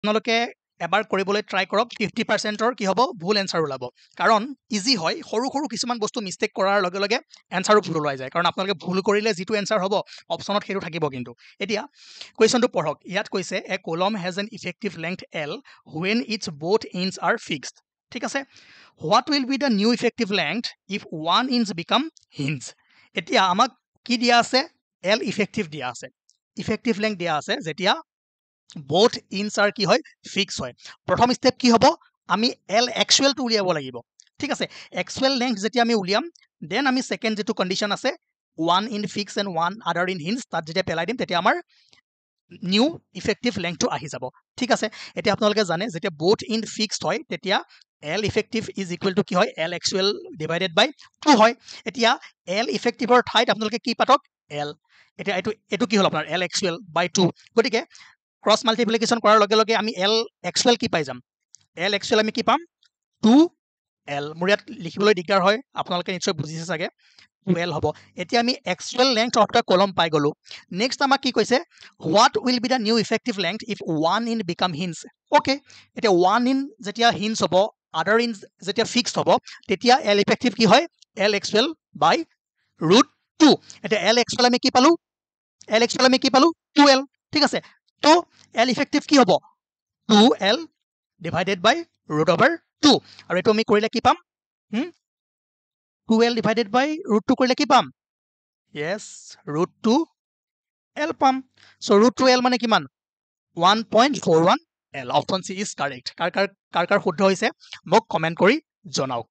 আপোনালোকে এবাৰ কৰিবলৈ ট্ৰাই কৰক 50%ৰ কি হ'ব ভুল এনসাৰ ওলাব কাৰণ ইজি হয় সৰু সৰু কিছুমান বস্তু মিস্টেক কৰাৰ লগে লগে এনসাৰো ভুল ওলাই যায় কাৰণ আপোনালোকে ভুল কৰিলে যেটো এনসাৰ হ'ব অপচনত সেইটো থাকিব কিন্তু এতিয়া কোৱেশ্চনটো পঢ়ক ইয়াত কৈছে এ কলম has N effective length L when its both ends are fixed ঠিক আছে what will be the new effective length if one inch become hinge এতিয়া আমাক কি দিয়া আছে L ইফেক্টিভ দিয়া আছে ইফেক্টিভ লেংথ দিয়া আছে যেতিয়া both ends are কি হয় ফিক্স হয় প্ৰথম স্টেপ কি হ'ব আমি L actual টো উলিয়াব লাগিব ঠিক আছে actual length যেতিয়া আমি উলিয়াম দেন আমি সেকেন্ড যেটো কন্ডিশন আছে one in fixed and one other in hinge তাত যেতিয়া পেলাই দিম তেতিয়া আমাৰ নিউ ইফেক্টিভ লেংথটো আহি যাব ঠিক আছে এতিয়া আপোনালোকে জানে যেতিয়া both in fixed হয় তেতিয়া L effective is equal to কি হয় L actual divided by 2 হয় এতিয়া L effective ৰ ঠাইত আপোনালোকে কি পাতক L এতিয়া এটো কি হল আপোনাৰ L actual by 2 গটিকে ক্ৰস মাল্টিপ্লিকেশন কৰাৰ লগে লগে আমি L actual কি পাই যাম L actual আমি কি পাম 2L মোৰ ইয়াত লিখিবলৈ দিগদাৰ হয় আপোনালোকে নিশ্চয় বুজিছে চাগে 2L হ'ব এতিয়া আমি actual length of the column পাই গলো নেক্সট আমাক কি কৈছে what will be the new effective length if one in become hinge okay এতিয়া one in যেতিয়া hinge হ'ব other in যেতিয়া fixed হ'ব তেতিয়া L effective কি হয় L actual by √2 এতিয়া L actual আমি কি পালো L actual আমি কি পালো 2L ঠিক আছে তো L effective কি হ'ব 2L divided by √2 আৰু এটো আমি কৰিলে কি পাম 2L divided by √2 কৰিলে কি পাম yes √2L পাম so √2L মানে কিমান 1.41L option C is correct কাৰ শুদ্ধ হৈছে মোক কমেন্ট কৰি জনাওক